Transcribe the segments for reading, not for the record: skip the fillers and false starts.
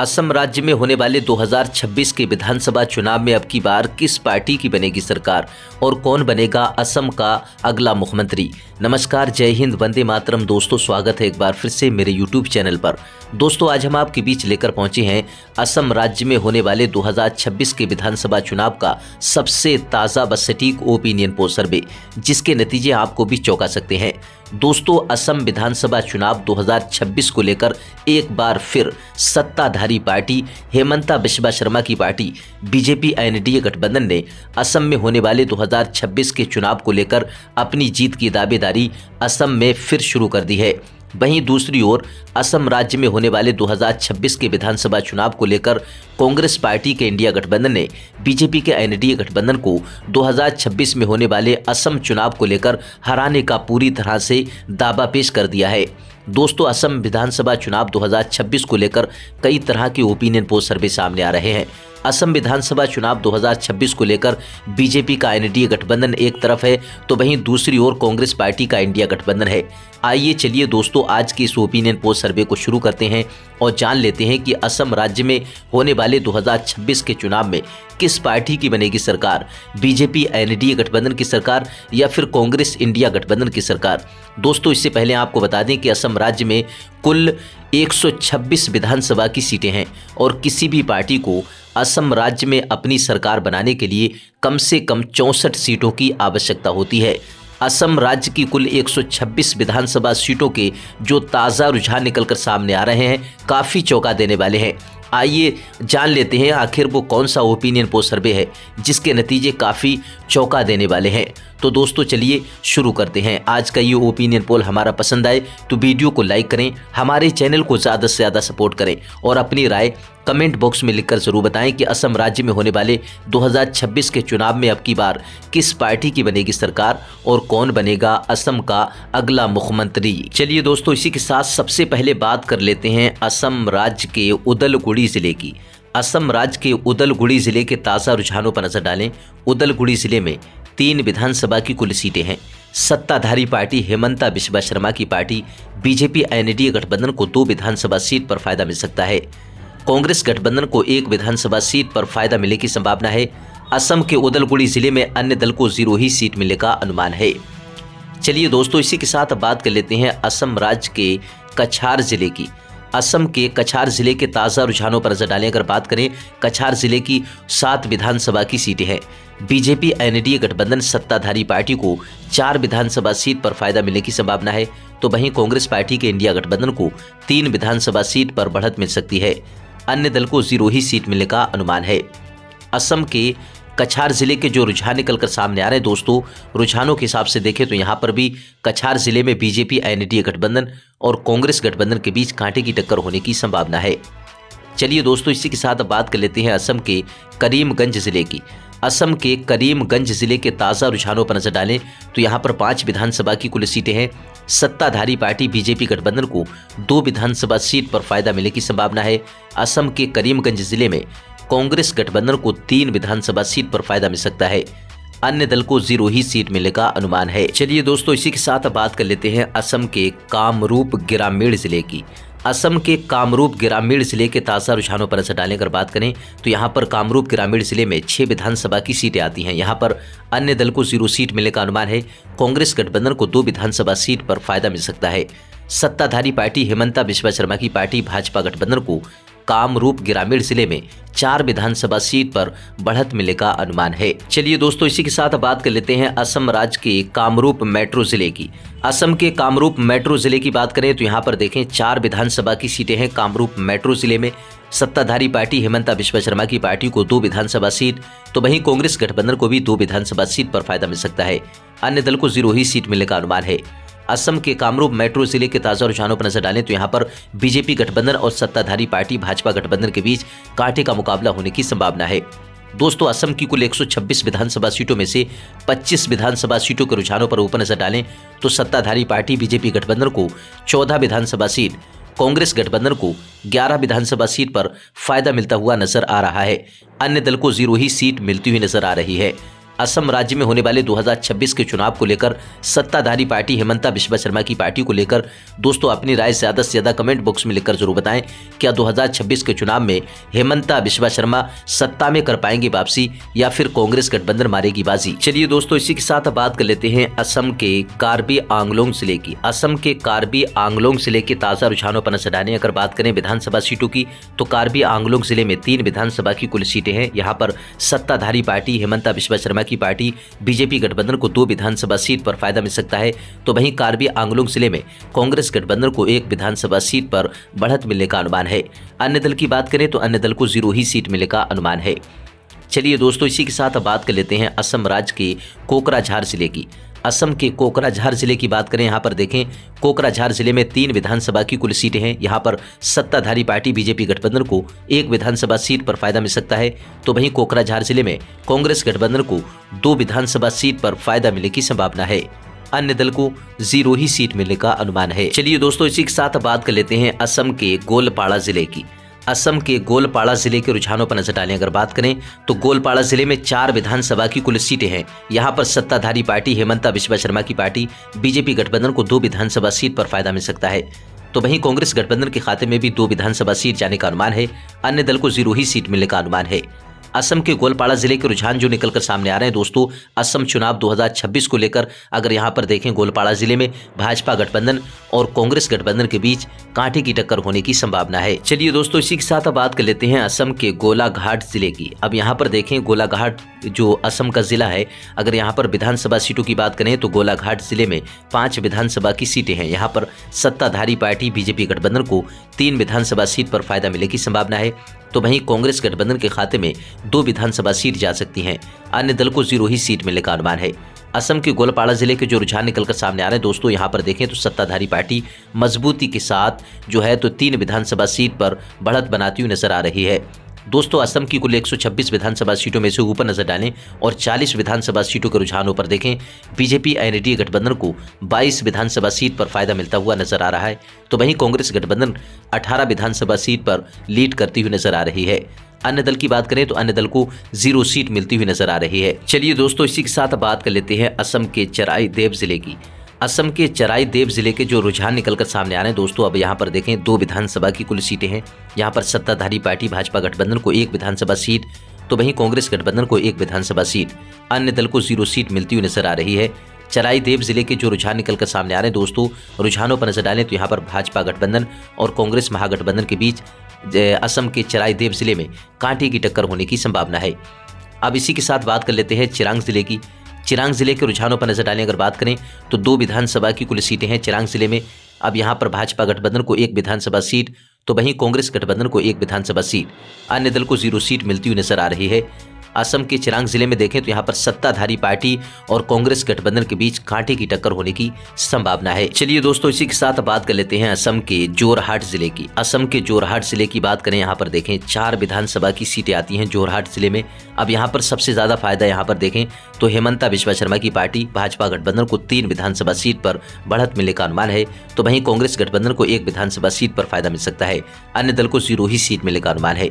असम राज्य में होने वाले 2026 के विधानसभा चुनाव में अब की बार किस पार्टी की बनेगी सरकार और कौन बनेगा असम का अगला मुख्यमंत्री। नमस्कार, जय हिंद, वंदे मातरम। दोस्तों, स्वागत है एक बार फिर से मेरे यूट्यूब चैनल पर। दोस्तों, आज हम आपके बीच लेकर पहुंचे हैं असम राज्य में होने वाले 2026 के विधानसभा चुनाव का सबसे ताज़ा व सटीक ओपिनियन पोल सर्वे, जिसके नतीजे आपको भी चौंका सकते हैं। दोस्तों, असम विधानसभा चुनाव 2026 को लेकर एक बार फिर सत्ताधारी पार्टी हेमंता बिस्वा शर्मा की पार्टी बीजेपी एनडीए गठबंधन ने असम में होने वाले 2026 के चुनाव को लेकर अपनी जीत की दावेदारी असम में फिर शुरू कर दी है। वहीं दूसरी ओर असम राज्य में होने वाले 2026 के विधानसभा चुनाव को लेकर कांग्रेस पार्टी के इंडिया गठबंधन ने बीजेपी के एनडीए गठबंधन को 2026 में होने वाले असम चुनाव को लेकर हराने का पूरी तरह से दावा पेश कर दिया है। दोस्तों, असम विधानसभा चुनाव 2026 को लेकर कई तरह के ओपिनियन पोल सर्वे सामने आ रहे हैं। असम विधानसभा चुनाव 2026 को लेकर बीजेपी का एनडीए गठबंधन एक तरफ है, तो वहीं दूसरी ओर कांग्रेस पार्टी का इंडिया गठबंधन है। आइए चलिए दोस्तों, आज के इस ओपिनियन पोल सर्वे को शुरू करते हैं और जान लेते हैं कि असम राज्य में होने वाले 2026 के चुनाव में किस पार्टी की बनेगी सरकार, बीजेपी एनडीए गठबंधन की सरकार या फिर कांग्रेस इंडिया गठबंधन की सरकार। दोस्तों, इससे पहले आपको बता दें कि असम राज्य में कुल 126 विधानसभा की सीटें हैं और किसी भी पार्टी को असम राज्य में अपनी सरकार बनाने के लिए कम से कम 64 सीटों की आवश्यकता होती है। असम राज्य की कुल 126 विधानसभा सीटों के जो ताज़ा रुझान निकलकर सामने आ रहे हैं, काफ़ी चौंका देने वाले हैं। आइए जान लेते हैं आखिर वो कौन सा ओपिनियन पोल सर्वे है जिसके नतीजे काफ़ी चौंका देने वाले हैं। तो दोस्तों, चलिए शुरू करते हैं। आज का ये ओपिनियन पोल हमारा पसंद आए तो वीडियो को लाइक करें, हमारे चैनल को ज़्यादा से ज़्यादा सपोर्ट करें और अपनी राय कमेंट बॉक्स में लिखकर ज़रूर बताएं कि असम राज्य में होने वाले 2026 के चुनाव में अब की बार किस पार्टी की बनेगी सरकार और कौन बनेगा असम का अगला मुख्यमंत्री। चलिए दोस्तों, इसी के साथ सबसे पहले बात कर लेते हैं असम राज्य के उदलगुड़ी ज़िले की। असम राज्य के उदलगुड़ी ज़िले के ताज़ा रुझानों पर नजर डालें। उदलगुड़ी ज़िले में 3 विधानसभा की कुल सीटें हैं। सत्ताधारी पार्टी हेमंता बिस्वा शर्मा की पार्टी बीजेपी एनडीए गठबंधन को 2 विधानसभा सीट पर फायदा मिल सकता है। कांग्रेस गठबंधन को 1 विधानसभा सीट पर फायदा मिलने की संभावना है। असम के उदलगुड़ी जिले में अन्य दल को 0 ही सीट मिलने का अनुमान है। चलिए दोस्तों, इसी के साथ बात कर लेते हैं असम राज्य के कछार जिले की। असम के कछार जिले के ताज़ा रुझानों पर नजर डालें। अगर बात करें, कछार जिले की 7 विधानसभा की सीटें हैं। बीजेपी एनडीए गठबंधन सत्ताधारी पार्टी को 4 विधानसभा सीट पर फायदा मिलने की संभावना है, तो वहीं कांग्रेस पार्टी के इंडिया गठबंधन को 3 विधानसभा सीट पर बढ़त मिल सकती है। अन्य दल को 0 ही सीट मिलने का अनुमान है। असम के कछार जिले के जो रुझान निकलकर सामने आ रहे हैं दोस्तों, रुझानों के हिसाब से देखें तो यहाँ पर भी कछार जिले में बीजेपी एनडीए गठबंधन और कांग्रेस गठबंधन के बीच कांटे की टक्कर होने की संभावना है। चलिए दोस्तों, इसी के साथ बात कर लेते हैं असम के करीमगंज जिले की। असम के करीमगंज जिले के ताज़ा रुझानों पर नजर डालें तो यहाँ पर 5 विधानसभा की कुल सीटें हैं। सत्ताधारी पार्टी बीजेपी गठबंधन को 2 विधानसभा सीट पर फायदा मिलने की संभावना है। असम के करीमगंज जिले में कांग्रेस गठबंधन को 3 विधानसभा सीट पर फायदा मिल सकता है। अन्य दल को 0 ही सीट मिलने का अनुमान है। चलिए दोस्तों, इसी के साथ बात कर लेते हैं असम के कामरूप ग्रामीण जिले की। असम के कामरूप ग्रामीण जिले के ताज़ा रुझानों पर नजर डालने कर बात करें तो यहाँ पर कामरूप ग्रामीण जिले में 6 विधानसभा की सीटें आती हैं। यहाँ पर अन्य दल को 0 सीट मिलने का अनुमान है। कांग्रेस गठबंधन को 2 विधानसभा सीट पर फायदा मिल सकता है। सत्ताधारी पार्टी हेमंता बिस्वा शर्मा की पार्टी भाजपा गठबंधन को कामरूप ग्रामीण जिले में 4 विधानसभा सीट पर बढ़त मिलने का अनुमान है। चलिए दोस्तों, इसी के साथ बात कर लेते हैं असम राज्य के कामरूप मेट्रो जिले की। असम के कामरूप मेट्रो जिले की बात करें तो यहाँ पर देखें 4 विधानसभा की सीटें हैं कामरूप मेट्रो जिले में। सत्ताधारी पार्टी हेमंता बिस्वा शर्मा की पार्टी को 2 विधानसभा सीट, तो वहीं कांग्रेस गठबंधन को भी 2 विधानसभा सीट पर फायदा मिल सकता है। अन्य दल को 0 ही सीट मिलने का अनुमान है। असम के कामरूप मेट्रो जिले के ताज़ा रुझानों पर नजर डालें तो यहाँ पर बीजेपी गठबंधन और सत्ताधारी पार्टी भाजपा गठबंधन के बीच कांटे का मुकाबला होने की संभावना है। दोस्तों, असम की कुल 126 विधानसभा सीटों में से 25 विधानसभा सीटों के रुझानों पर ऊपर नजर डालें तो सत्ताधारी पार्टी बीजेपी गठबंधन को 14 विधानसभा सीट, कांग्रेस गठबंधन को 11 विधानसभा सीट पर फायदा मिलता हुआ नजर आ रहा है। अन्य दल को 0 ही सीट मिलती हुई नजर आ रही है। असम राज्य में होने वाले 2026 के चुनाव को लेकर सत्ताधारी पार्टी हेमंता बिश्वा शर्मा की पार्टी को लेकर दोस्तों अपनी राय ज़्यादा से ज़्यादा कमेंट बॉक्स में लिखकर जरूर बताएं। क्या 2026 के चुनाव में हेमंता बिश्वा शर्मा सत्ता में कर पाएंगे वापसी या फिर कांग्रेस गठबंधन मारेगी बाजी। चलिए दोस्तों इसी के साथ बात कर लेते हैं असम के कार्बी आंगलोंग जिले की। असम के कार्बी आंगलोंग जिले के ताज़ा रुझानों पर नजर डालें। अगर बात करें विधानसभा सीटों की तो कार्बी आंगलोंग जिले में 3 विधानसभा की कुल सीटें हैं। यहाँ पर सत्ताधारी पार्टी हेमंता बिश्वा शर्मा की पार्टी बीजेपी गठबंधन को 2 विधानसभा सीट पर फायदा मिल सकता है, तो वहीं कार्बी आंगलोंग जिले में कांग्रेस गठबंधन को 1 विधानसभा सीट पर बढ़त मिलने का अनुमान है। अन्य दल की बात करें तो अन्य दल को 0 ही सीट मिलने का अनुमान है। चलिए दोस्तों इसी के साथ बात कर लेते हैं असम राज्य के कोकराझार जिले की। असम के कोकराझार जिले की बात करें, यहाँ पर देखें कोकराझार जिले में 3 विधानसभा की कुल सीटें हैं। यहाँ पर सत्ताधारी पार्टी बीजेपी गठबंधन को 1 विधानसभा सीट पर फायदा मिल सकता है, तो वहीं कोकराझार जिले में कांग्रेस गठबंधन को 2 विधानसभा सीट पर फायदा मिलने की संभावना है। अन्य दल को 0 ही सीट मिलने का अनुमान है। चलिए दोस्तों इसी के साथ बात कर लेते हैं असम के गोलपाड़ा जिले की। असम के गोलपाड़ा जिले के रुझानों पर नजर डालें। अगर बात करें तो गोलपाड़ा जिले में 4 विधानसभा की कुल सीटें हैं। यहाँ पर सत्ताधारी पार्टी हेमंता बिश्वा शर्मा की पार्टी बीजेपी गठबंधन को 2 विधानसभा सीट पर फायदा मिल सकता है, तो वहीं कांग्रेस गठबंधन के खाते में भी 2 विधानसभा सीट जाने का अनुमान है। अन्य दल को 0 ही सीट मिलने का अनुमान है। असम के गोलपाड़ा जिले के रुझान जो निकलकर सामने आ रहे हैं दोस्तों असम चुनाव 2026 को लेकर, अगर यहां पर देखें गोलपाड़ा जिले में भाजपा गठबंधन और कांग्रेस गठबंधन के बीच कांटे की टक्कर होने की संभावना है। चलिए दोस्तों इसी के साथ बात कर लेते हैं असम के गोलाघाट जिले की। अब यहां पर देखें गोलाघाट जो असम का जिला है, अगर यहां पर विधानसभा सीटों की बात करें तो गोलाघाट जिले में 5 विधानसभा की सीटें हैं। यहां पर सत्ताधारी पार्टी बीजेपी गठबंधन को 3 विधानसभा सीट पर फायदा मिलने की संभावना है, तो वहीं कांग्रेस गठबंधन के खाते में 2 विधानसभा सीट जा सकती हैं। अन्य दल को 0 ही सीट मिलने का अनुमान है। असम के गोलपाड़ा जिले के जो रुझान निकलकर सामने आ रहे हैं दोस्तों यहाँ पर देखें तो सत्ताधारी पार्टी मजबूती के साथ जो है तो 3 विधानसभा सीट पर बढ़त बनाती हुई नजर आ रही है। दोस्तों असम की कुल 126 विधानसभा सीटों में से ऊपर नजर डालें और 40 विधानसभा सीटों के रुझानों पर देखें बीजेपी एनडीए गठबंधन को 22 विधानसभा सीट पर फायदा मिलता हुआ नजर आ रहा है, तो वहीं कांग्रेस गठबंधन 18 विधानसभा सीट पर लीड करती हुई नजर आ रही है। अन्य दल की बात करें तो अन्य दल को 0 सीट मिलती हुई नजर आ रही है। चलिए दोस्तों इसी के साथ बात कर लेते हैं असम के चराई देव जिले की। असम के चराई देव जिले के जो रुझान निकलकर सामने आ रहे हैं दोस्तों, अब यहाँ पर देखें 2 विधानसभा की कुल सीटें हैं। यहाँ पर सत्ताधारी पार्टी भाजपा गठबंधन को 1 विधानसभा सीट, तो वहीं कांग्रेस गठबंधन को 1 विधानसभा सीट, अन्य दल को 0 सीट मिलती हुई नजर आ रही है। चराई देव जिले के जो रुझान निकलकर सामने आ रहे हैं दोस्तों, रुझानों पर नजर डालें तो यहाँ पर भाजपा गठबंधन और कांग्रेस महागठबंधन के बीच असम के चराई देव जिले में कांटे की टक्कर होने की संभावना है। अब इसी के साथ बात कर लेते हैं चिरांग जिले की। चिरांग जिले के रुझानों पर नजर डालें अगर बात करें तो 2 विधानसभा की कुल सीटें हैं चिरांग जिले में। अब यहाँ पर भाजपा गठबंधन को 1 विधानसभा सीट, तो वहीं कांग्रेस गठबंधन को 1 विधानसभा सीट, अन्य दल को 0 सीट मिलती हुई नजर आ रही है। असम के चिरांग जिले में देखें तो यहाँ पर सत्ताधारी पार्टी और कांग्रेस गठबंधन के बीच कांटे की टक्कर होने की संभावना है। चलिए दोस्तों इसी के साथ बात कर लेते हैं असम के जोरहाट जिले की। असम के जोरहाट जिले की बात करें, यहाँ पर देखें 4 विधानसभा की सीटें आती हैं जोरहाट जिले में। अब यहाँ पर सबसे ज्यादा फायदा यहाँ पर देखें तो हेमंता बिश्वा शर्मा की पार्टी भाजपा गठबंधन को 3 विधानसभा सीट पर बढ़त मिलने का अनुमान है, तो वहीं कांग्रेस गठबंधन को 1 विधानसभा सीट पर फायदा मिल सकता है। अन्य दल को 0 ही सीट मिलने का अनुमान है।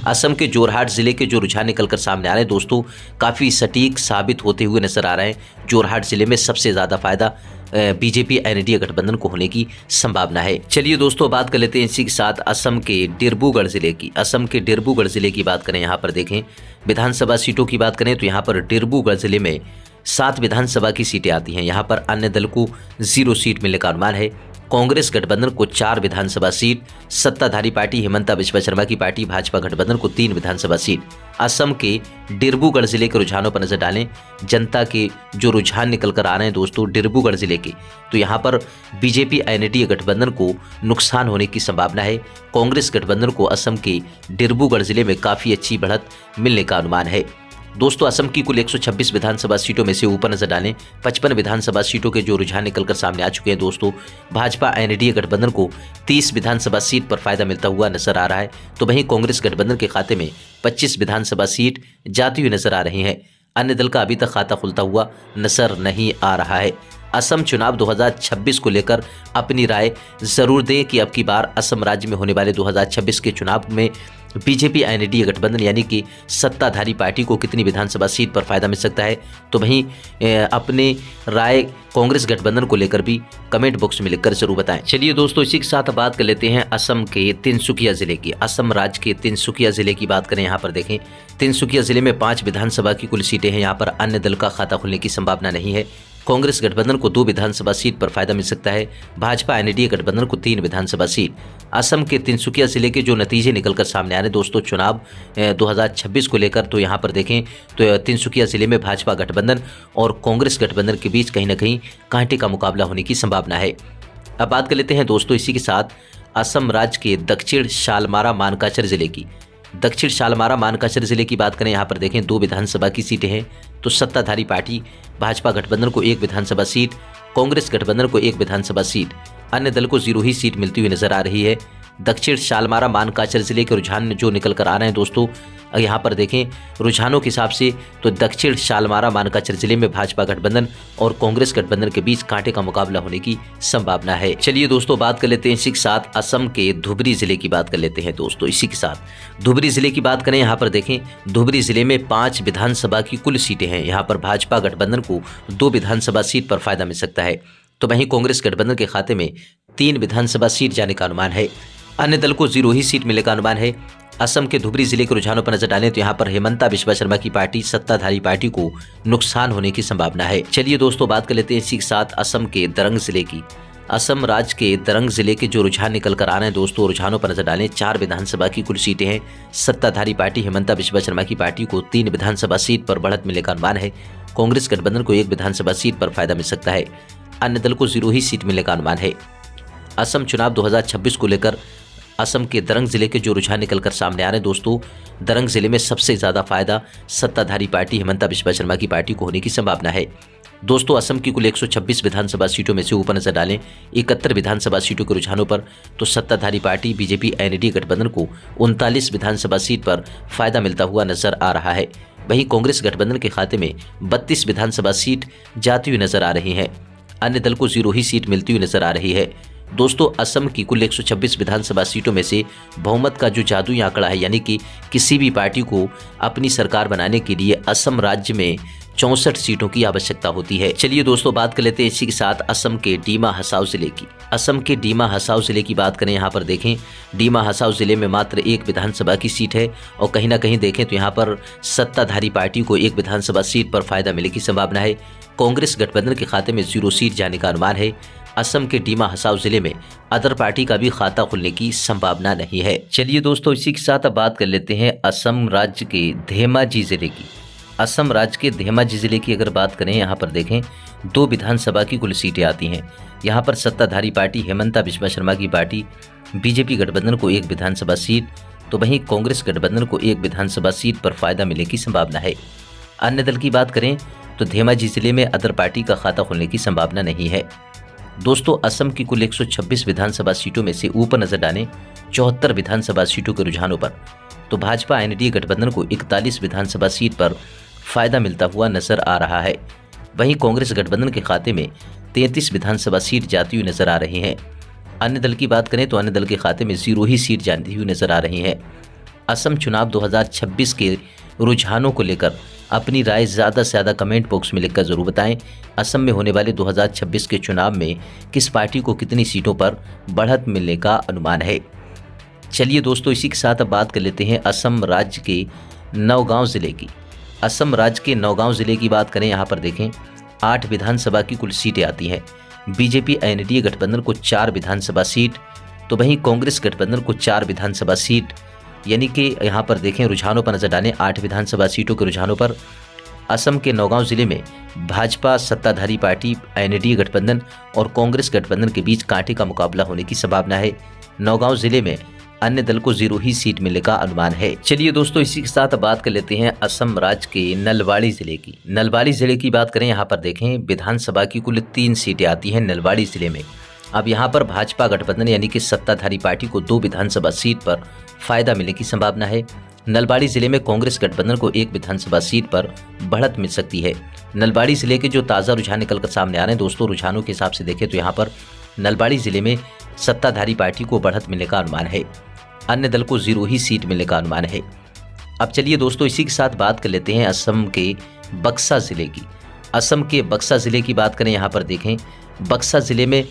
असम के जोरहाट जिले के जो रुझान निकलकर सामने आ रहे हैं दोस्तों, काफ़ी सटीक साबित होते हुए नजर आ रहे हैं। जोरहाट जिले में सबसे ज़्यादा फायदा बीजेपी एनडीए गठबंधन को होने की संभावना है। चलिए दोस्तों बात कर लेते हैं इसी के साथ असम के डिब्रूगढ़ जिले की। असम के डिब्रूगढ़ जिले की बात करें, यहाँ पर देखें विधानसभा सीटों की बात करें तो यहाँ पर डिब्रूगढ़ जिले में 7 विधानसभा की सीटें आती हैं। यहाँ पर अन्य दल को 0 सीट मिलने का अनुमान है। कांग्रेस गठबंधन को 4 विधानसभा सीट, सत्ताधारी पार्टी हेमंता बिश्वा शर्मा की पार्टी भाजपा गठबंधन को 3 विधानसभा सीट। असम के डिब्रूगढ़ जिले के रुझानों पर नजर डालें, जनता के जो रुझान निकल कर आ रहे हैं दोस्तों डिब्रूगढ़ जिले के, तो यहाँ पर बीजेपी एनडीए गठबंधन को नुकसान होने की संभावना है। कांग्रेस गठबंधन को असम के डिब्रूगढ़ जिले में काफ़ी अच्छी बढ़त मिलने का अनुमान है। दोस्तों असम की कुल 126 विधानसभा सीटों में से ऊपर नजर डालें 55 विधानसभा सीटों के जो रुझान निकलकर सामने आ चुके हैं दोस्तों, भाजपा एनडीए गठबंधन को 30 विधानसभा सीट पर फायदा मिलता हुआ नजर आ रहा है, तो वहीं कांग्रेस गठबंधन के खाते में 25 विधानसभा सीट जाती हुई नजर आ रही हैं। अन्य दल का अभी तक खाता खुलता हुआ नजर नहीं आ रहा है। असम चुनाव 2026 को लेकर अपनी राय जरूर दें कि अब की बार असम राज्य में होने वाले 2026 के चुनाव में बीजेपी एनडीए गठबंधन यानी कि सत्ताधारी पार्टी को कितनी विधानसभा सीट पर फायदा मिल सकता है। तो वहीं अपने राय कांग्रेस गठबंधन को लेकर भी कमेंट बॉक्स में लिखकर जरूर बताएं। चलिए दोस्तों, इसी के साथ बात कर लेते हैं असम के तिनसुकिया जिले की। असम राज्य के तिनसुकिया जिले की बात करें, यहाँ पर देखें तिनसुकिया जिले में 5 विधानसभा की कुल सीटें हैं। यहाँ पर अन्य दल का खाता खुलने की संभावना नहीं है। कांग्रेस गठबंधन को 2 विधानसभा सीट पर फायदा मिल सकता है। भाजपा एनडीए गठबंधन को 3 विधानसभा सीट। असम के तिनसुकिया जिले के जो नतीजे निकलकर सामने आ रहे हैं दोस्तों चुनाव 2026 को लेकर, तो यहाँ पर देखें तो तिनसुकिया जिले में भाजपा गठबंधन और कांग्रेस गठबंधन के बीच कहीं ना कहीं कांटे का मुकाबला होने की संभावना है। अब बात कर लेते हैं दोस्तों इसी के साथ असम राज्य के दक्षिण शालमारा मानकाचर जिले की। दक्षिण शालमारा मानकाचर जिले की बात करें, यहाँ पर देखें 2 विधानसभा की सीटें हैं। तो सत्ताधारी पार्टी भाजपा गठबंधन को 1 विधानसभा सीट, कांग्रेस गठबंधन को 1 विधानसभा सीट, अन्य दल को 0 ही सीट मिलती हुई नजर आ रही है। दक्षिण शालमारा मानकाचर जिले के रुझान जो निकल कर आ रहे हैं दोस्तों, यहाँ पर देखें रुझानों के हिसाब से तो दक्षिण शालमारा मानकाचर जिले में भाजपा गठबंधन और कांग्रेस गठबंधन के बीच कांटे का मुकाबला होने की संभावना है। चलिए दोस्तों, बात कर लेते हैं इसी के साथ असम के धुबरी जिले की बात कर लेते हैं दोस्तों। इसी के साथ धुबरी जिले की बात करें, यहाँ पर देखें धुबरी जिले में 5 विधानसभा की कुल सीटें हैं। यहाँ पर भाजपा गठबंधन को 2 विधानसभा सीट पर फायदा मिल सकता है। तो वहीं कांग्रेस गठबंधन के खाते में 3 विधानसभा सीट जाने का अनुमान है। अन्य दल को 0 ही सीट मिलने का अनुमान है। असम के धुबरी जिले के रुझानों पर नजर डालें तो यहाँ पर हेमंता बिस्वा शर्मा की पार्टी सत्ताधारी पार्टी को नुकसान होने की संभावना है। चलिए दोस्तों, बात कर लेते हैं इसी के साथ असम के दरंग जिले की। असम राज्य के दरंग जिले के जो रुझान निकल कर आ रहे हैं दोस्तों, रुझानों पर नजर डालें 4 विधानसभा की कुल सीटें हैं। सत्ताधारी पार्टी हेमंता बिस्वा शर्मा की पार्टी को 3 विधानसभा सीट पर बढ़त मिलने का अनुमान है। कांग्रेस गठबंधन को 1 विधानसभा सीट पर फायदा मिल सकता है। अन्य दल को 0 ही सीट मिलने का अनुमान है। असम चुनाव 2026 को लेकर असम के दरंग जिले के जो रुझान निकलकर सामने आ रहे हैं दोस्तों, दरंग जिले में सबसे ज़्यादा फायदा सत्ताधारी पार्टी हेमंता बिस्वा शर्मा की पार्टी को होने की संभावना है। दोस्तों, असम की कुल 126 विधानसभा सीटों में से ऊपर नजर डालें 71 विधानसभा सीटों के रुझानों पर तो सत्ताधारी पार्टी बीजेपी एनडीए गठबंधन को 39 विधानसभा सीट पर फायदा मिलता हुआ नजर आ रहा है। वहीं कांग्रेस गठबंधन के खाते में 32 विधानसभा सीट जाती हुई नजर आ रही हैं। अन्य दल को 0 ही सीट मिलती हुई नजर आ रही है। दोस्तों, असम की कुल 126 विधानसभा सीटों में से बहुमत का जो जादुई आंकड़ा है, यानी कि किसी भी पार्टी को अपनी सरकार बनाने के लिए असम राज्य में 64 सीटों की आवश्यकता होती है। चलिए दोस्तों, बात कर लेते हैं इसी के साथ असम के डीमा हसाओ जिले की। असम के डीमा हसाओ जिले की बात करें, यहाँ पर देखें डीमा हसाओ जिले में मात्र 1 विधानसभा की सीट है और कहीं ना कहीं देखें तो यहाँ पर सत्ताधारी पार्टी को 1 विधानसभा सीट पर फायदा मिलने की संभावना है। कांग्रेस गठबंधन के खाते में 0 सीट जाने का अनुमान है। असम के डीमा हसाओ जिले में अदर पार्टी का भी खाता खुलने की संभावना नहीं है। चलिए दोस्तों, इसी के साथ अब बात कर लेते हैं असम राज्य के धेमाजी जिले की। असम राज्य के धेमाजी जिले की अगर बात करें, यहाँ पर देखें 2 विधानसभा की कुल सीटें आती हैं। यहाँ पर सत्ताधारी पार्टी हेमंता बिस्वा शर्मा की पार्टी बीजेपी गठबंधन को 1 विधानसभा सीट, तो वहीं कांग्रेस गठबंधन को 1 विधानसभा सीट पर फायदा मिलने की संभावना है। अन्य दल की बात करें तो धेमाजी जिले में अदर पार्टी का खाता खुलने की संभावना नहीं है। दोस्तों, असम की कुल 126 विधानसभा सीटों में से ऊपर नजर डालें 74 विधानसभा सीटों के रुझानों पर तो भाजपा एनडीए गठबंधन को 41 विधानसभा सीट पर फायदा मिलता हुआ नजर आ रहा है। वहीं कांग्रेस गठबंधन के खाते में 33 विधानसभा सीट जाती हुई नजर आ रही हैं। अन्य दल की बात करें तो अन्य दल के खाते में 0 ही सीट जाती हुई नजर आ रही हैं। असम चुनाव 2026 के रुझानों को लेकर अपनी राय ज़्यादा से ज़्यादा कमेंट बॉक्स में लिखकर ज़रूर बताएं। असम में होने वाले 2026 के चुनाव में किस पार्टी को कितनी सीटों पर बढ़त मिलने का अनुमान है। चलिए दोस्तों, इसी के साथ अब बात कर लेते हैं असम राज्य के नौगांव ज़िले की। असम राज्य के नौगांव ज़िले की बात करें, यहाँ पर देखें 8 विधानसभा की कुल सीटें आती हैं। बीजेपी एनडीए गठबंधन को 4 विधानसभा सीट, तो वहीं कांग्रेस गठबंधन को 4 विधानसभा सीट, यानी कि यहाँ पर देखें रुझानों पर नजर डालें 8 विधानसभा सीटों के रुझानों पर असम के नौगांव जिले में भाजपा सत्ताधारी पार्टी एनडीए गठबंधन और कांग्रेस गठबंधन के बीच कांटे का मुकाबला होने की संभावना है। नौगांव जिले में अन्य दल को 0 ही सीट मिलने का अनुमान है। चलिए दोस्तों, इसी के साथ बात कर लेते हैं असम राज्य के नलबाड़ी जिले की। नलबाड़ी जिले की बात करें, यहाँ पर देखें विधानसभा की कुल 3 सीटें आती हैं नलबाड़ी जिले में। अब यहाँ पर भाजपा गठबंधन यानी कि सत्ताधारी पार्टी को 2 विधानसभा सीट पर फायदा मिलने की संभावना है। नलबाड़ी जिले में कांग्रेस गठबंधन को एक विधानसभा सीट पर बढ़त मिल सकती है। नलबाड़ी जिले के जो ताज़ा रुझान निकल कर सामने आ रहे हैं दोस्तों, रुझानों के हिसाब से देखें तो यहाँ पर नलबाड़ी जिले में सत्ताधारी पार्टी को बढ़त मिलने का अनुमान है, अन्य दल को 0 ही सीट मिलने का अनुमान है। अब चलिए दोस्तों इसी के साथ बात कर लेते हैं असम के बक्सा जिले की। असम के बक्सा जिले की बात करें, यहाँ पर देखें बक्सा जिले में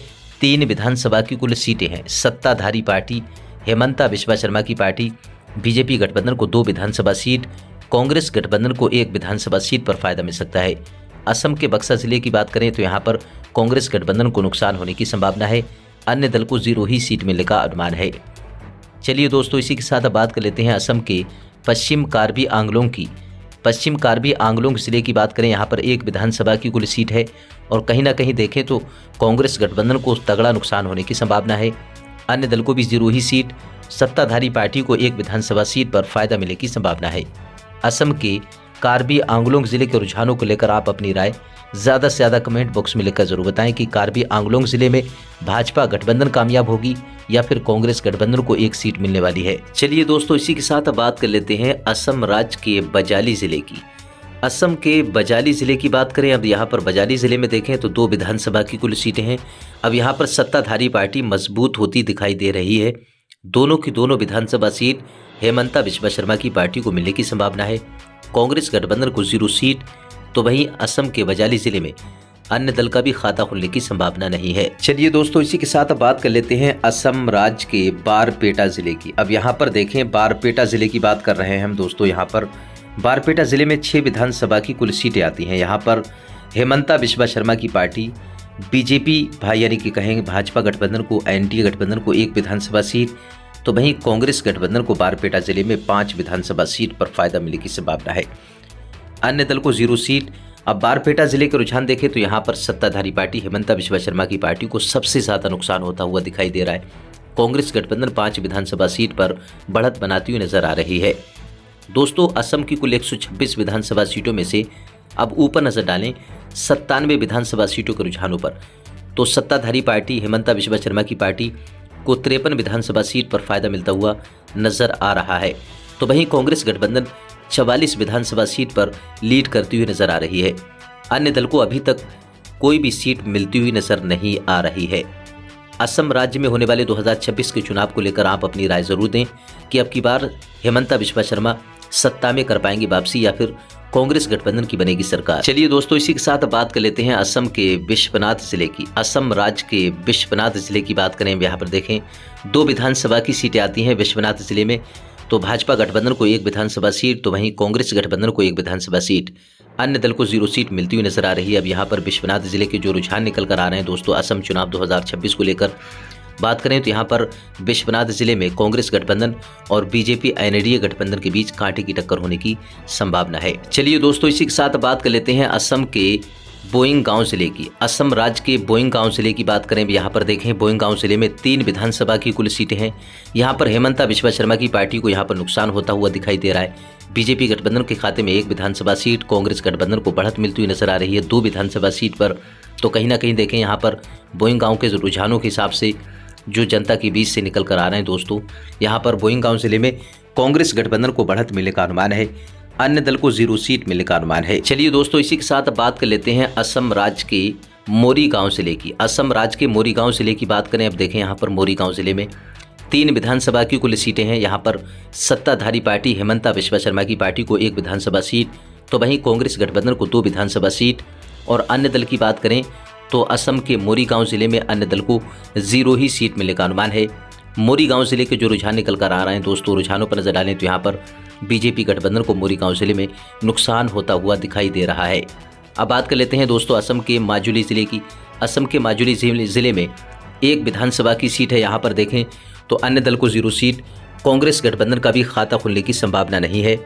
3 विधानसभा की कुल सीटें हैं। सत्ताधारी पार्टी हेमंता बिस्वा शर्मा की पार्टी बीजेपी गठबंधन को 2 विधानसभा सीट, कांग्रेस गठबंधन को 1 विधानसभा सीट पर फायदा मिल सकता है। असम के बक्सा जिले की बात करें तो यहाँ पर कांग्रेस गठबंधन को नुकसान होने की संभावना है, अन्य दल को 0 ही सीट मिलने का अनुमान है। चलिए दोस्तों इसी के साथ अब बात कर लेते हैं असम के पश्चिम कार्बी आंगलोंग की। पश्चिम कार्बी आंगलोंग जिले की बात करें, यहाँ पर 1 विधानसभा की कुल सीट है और कहीं ना कहीं देखें तो कांग्रेस गठबंधन को तगड़ा नुकसान होने की संभावना है, अन्य दल को भी 0 ही सीट, सत्ताधारी पार्टी को 1 विधानसभा सीट पर फायदा मिलने की संभावना है। असम के कार्बी आंगलोंग जिले के रुझानों को लेकर आप अपनी राय ज़्यादा से ज़्यादा कमेंट बॉक्स में लिखकर जरूर बताएं कि कार्बी आंगलोंग जिले में भाजपा गठबंधन कामयाब होगी या फिर कांग्रेस गठबंधन को 1 सीट मिलने वाली है। चलिए दोस्तों इसी के साथ अब बात कर लेते हैं असम राज्य के बजाली जिले की। असम के बजाली जिले की बात करें, अब यहाँ पर बजाली जिले में देखें तो 2 विधानसभा की कुल सीटें हैं। अब यहाँ पर सत्ताधारी पार्टी मजबूत होती दिखाई दे रही है। दोनों की दोनों विधानसभा सीट हेमंता बिस्वा शर्मा की पार्टी को मिलने की संभावना है, कांग्रेस गठबंधन को 0 सीट। तो वहीं असम के बजाली जिले में अन्य दल का भी खाता खुलने की संभावना नहीं है। चलिए दोस्तों इसी के साथ अब बात कर लेते हैं असम राज्य के बारपेटा जिले की। अब यहाँ पर देखें बारपेटा जिले की बात कर रहे हैं हम दोस्तों। यहाँ पर बारपेटा जिले में 6 विधानसभा की कुल सीटें आती हैं। यहाँ पर हेमंता बिस्वा शर्मा की पार्टी बीजेपी यानी कि कहेंगे भाजपा गठबंधन को, एनडीए गठबंधन को 1 विधानसभा सीट, तो वहीं कांग्रेस गठबंधन को बारपेटा जिले में 5 विधानसभा सीट पर फायदा मिलने की संभावना है, अन्य दल को 0 सीट। अब बारपेटा जिले के रुझान देखें तो यहाँ पर सत्ताधारी पार्टी हेमंता बिस्वा शर्मा की पार्टी को सबसे ज़्यादा नुकसान होता हुआ दिखाई दे रहा है। कांग्रेस गठबंधन 5 विधानसभा सीट पर बढ़त बनाती हुई नजर आ रही है। दोस्तों असम की कुल 126 विधानसभा सीटों में से अब ऊपर नजर डालें 97 विधानसभा सीटों के रुझानों पर, तो सत्ताधारी पार्टी हेमंता बिस्वा शर्मा की पार्टी को 53 विधानसभा सीट पर फायदा मिलता हुआ नजर आ रहा है। तो वहीं कांग्रेस गठबंधन 44 विधानसभा सीट पर लीड करती हुई नजर आ रही है, अन्य दल को अभी तक कोई भी सीट मिलती हुई नजर नहीं आ रही है। असम राज्य में होने वाले 2026 के चुनाव को लेकर आप अपनी राय जरूर दें कि अब की बार हेमंता बिस्वा शर्मा सत्ता में कर पाएंगी वापसी या फिर कांग्रेस गठबंधन की बनेगी सरकार। चलिए दोस्तों इसी के साथ बात कर लेते हैं असम के विश्वनाथ जिले की। असम राज्य के विश्वनाथ जिले की बात करें, यहाँ पर देखें 2 विधानसभा की सीटें आती हैं विश्वनाथ जिले में, तो भाजपा गठबंधन को 1 विधानसभा सीट, तो वहीं कांग्रेस गठबंधन को 1 विधानसभा सीट, अन्य दल को 0 सीट मिलती हुई नजर आ रही है। अब यहाँ पर विश्वनाथ जिले के जो रुझान निकल कर आ रहे हैं दोस्तों असम चुनाव 2026 को लेकर बात करें तो यहाँ पर विश्वनाथ जिले में कांग्रेस गठबंधन और बीजेपी एनडीए गठबंधन के बीच कांटे की टक्कर होने की संभावना है। चलिए दोस्तों इसी के साथ बात कर लेते हैं असम के बोइंगांव जिले की। असम राज्य के बोइंगांव जिले की बात करें, यहाँ पर देखें बोइंगांव जिले में 3 विधानसभा की कुल सीटें हैं। यहाँ पर हेमंता बिस्वा शर्मा की पार्टी को यहाँ पर नुकसान होता हुआ दिखाई दे रहा है। बीजेपी गठबंधन के खाते में 1 विधानसभा सीट, कांग्रेस गठबंधन को बढ़त मिलती हुई नजर आ रही है 2 विधानसभा सीट पर। तो कहीं ना कहीं देखें यहाँ पर बोइंगांव के रुझानों के हिसाब से जो जनता के बीच से निकल कर आ रहे हैं दोस्तों, यहाँ पर बोइंगांव जिले में कांग्रेस गठबंधन को बढ़त मिलने का अनुमान है, अन्य दल को 0 सीट मिलने का अनुमान है। चलिए दोस्तों इसी के साथ बात कर लेते हैं असम राज्य के मोरीगांव जिले की। असम राज्य के मोरीगांव जिले की बात करें, अब देखें यहाँ पर मोरीगांव जिले में 3 विधानसभा की कुल सीटें हैं। यहाँ पर सत्ताधारी पार्टी हेमंता बिस्वा शर्मा की पार्टी को 1 विधानसभा सीट, तो वहीं कांग्रेस गठबंधन को 2 विधानसभा सीट, और अन्य दल की बात करें तो असम के मोरीगांव जिले में अन्य दल को 0 ही सीट मिलने का अनुमान है। मोरीगांव जिले के जो रुझान निकल कर आ रहे हैं दोस्तों, रुझानों पर नजर डालें तो यहाँ पर बीजेपी गठबंधन को मोरीगांव जिले में नुकसान होता हुआ दिखाई दे रहा है। अब बात कर लेते हैं दोस्तों असम के माजुली जिले की। असम के माजुली जिले में 1 विधानसभा की सीट है। यहाँ पर देखें तो अन्य दल को 0 सीट, कांग्रेस गठबंधन का भी खाता खुलने की संभावना नहीं है।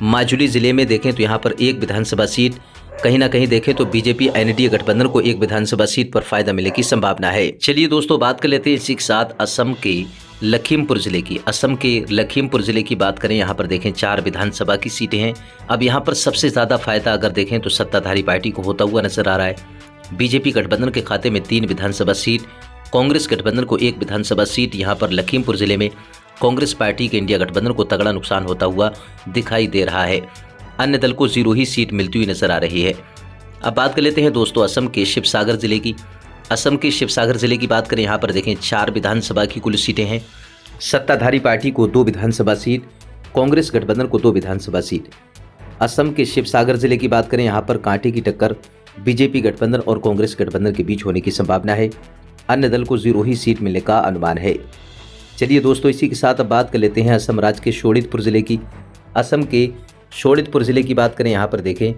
माजुली जिले में देखें तो यहाँ पर 1 विधानसभा सीट, कहीं ना कहीं देखें तो बीजेपी एनडीए गठबंधन को 1 विधानसभा सीट पर फायदा मिलने की संभावना है। चलिए दोस्तों बात कर लेते हैं इसी के साथ असम के लखीमपुर जिले की। असम के लखीमपुर जिले की बात करें, यहाँ पर देखें 4 विधानसभा की सीटें हैं। अब यहाँ पर सबसे ज्यादा फायदा अगर देखें तो सत्ताधारी पार्टी को होता हुआ नजर आ रहा है। बीजेपी गठबंधन के खाते में 3 विधानसभा सीट, कांग्रेस गठबंधन को 1 विधानसभा सीट यहाँ पर लखीमपुर जिले में, कांग्रेस पार्टी के इंडिया गठबंधन को तगड़ा नुकसान होता हुआ दिखाई दे रहा है। अन्य दल को 0 ही सीट मिलती हुई नजर आ रही है। अब बात कर लेते हैं दोस्तों असम के शिवसागर जिले की। असम के शिवसागर जिले की बात करें, यहाँ पर देखें 4 विधानसभा की कुल सीटें हैं। सत्ताधारी पार्टी को 2 विधानसभा सीट, कांग्रेस गठबंधन को 2 विधानसभा सीट। असम के शिवसागर जिले की बात करें, यहाँ पर कांटे की टक्कर बीजेपी गठबंधन और कांग्रेस गठबंधन के बीच होने की संभावना है। अन्य दल को 0 ही सीट मिलने का अनुमान है। चलिए दोस्तों, इसी के साथ अब बात कर लेते हैं असम राज्य के शोणितपुर जिले की। असम के शोणितपुर जिले की बात करें, यहाँ पर देखें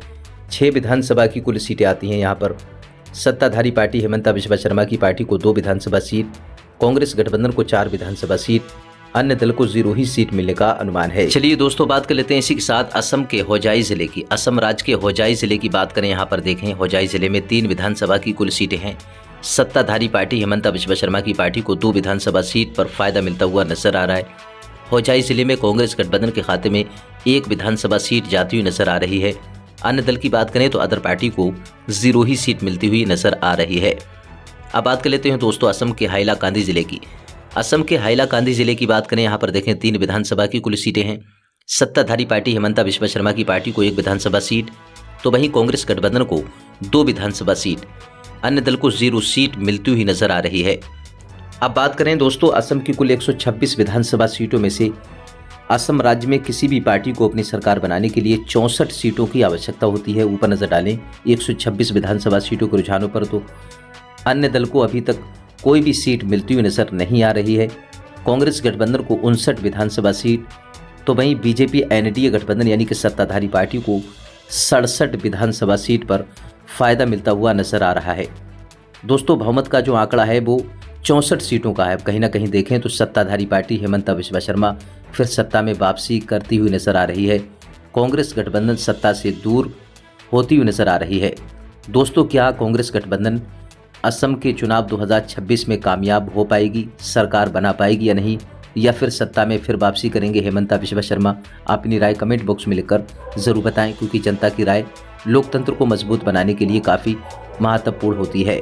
6 विधानसभा की कुल सीटें आती हैं। यहाँ पर सत्ताधारी पार्टी हेमंता बिस्वा शर्मा की पार्टी को 2 विधानसभा सीट, कांग्रेस गठबंधन को 4 विधानसभा सीट, अन्य दल को 0 ही सीट मिलने का अनुमान है। चलिए दोस्तों, बात कर लेते हैं इसी के साथ असम के होजाई जिले की। असम राज्य के होजाई जिले की बात करें, यहाँ पर देखें होजाई जिले में 3 विधानसभा की कुल सीटें हैं। सत्ताधारी पार्टी हेमंता बिस्वा शर्मा की पार्टी को 2 विधानसभा सीट पर फायदा मिलता हुआ नजर आ रहा है। होजाई जिले में कांग्रेस गठबंधन के खाते में 1 विधानसभा सीट जाती हुई नजर आ रही है। अन्य दल की बात करें तो अदर पार्टी को 0 ही सीट मिलती हुई नजर आ रही है। अब बात कर लेते हैं दोस्तों असम के हाइलाकांदी जिले की। असम के हाइलाकांदी जिले की बात करें, यहाँ पर देखें 3 विधानसभा की कुल सीटें हैं। सत्ताधारी पार्टी हेमंता बिस्वा शर्मा की पार्टी को 1 विधानसभा सीट, तो वहीं कांग्रेस गठबंधन को 2 विधानसभा सीट, अन्य दल को 0 सीट मिलती हुई नजर आ रही है। अब बात करें दोस्तों असम की कुल 126 विधानसभा सीटों में से असम राज्य में किसी भी पार्टी को अपनी सरकार बनाने के लिए 64 सीटों की आवश्यकता होती है। ऊपर नजर डालें 126 विधानसभा सीटों के रुझानों पर, तो अन्य दल को अभी तक कोई भी सीट मिलती हुई नजर नहीं आ रही है। कांग्रेस गठबंधन को 59 विधानसभा सीट, तो वहीं बीजेपी एनडीए गठबंधन यानी कि सत्ताधारी पार्टी को 67 विधानसभा सीट पर फायदा मिलता हुआ नजर आ रहा है। दोस्तों बहुमत का जो आंकड़ा है वो 64 सीटों का है। कहीं ना कहीं देखें तो सत्ताधारी पार्टी हेमंता बिस्वा शर्मा फिर सत्ता में वापसी करती हुई नजर आ रही है। कांग्रेस गठबंधन सत्ता से दूर होती हुई नजर आ रही है। दोस्तों क्या कांग्रेस गठबंधन असम के चुनाव 2026 में कामयाब हो पाएगी, सरकार बना पाएगी या नहीं, या फिर सत्ता में फिर वापसी करेंगे हेमंता बिस्वा शर्मा? अपनी राय कमेंट बॉक्स में लिखकर ज़रूर बताएं, क्योंकि जनता की राय लोकतंत्र को मजबूत बनाने के लिए काफ़ी महत्वपूर्ण होती है।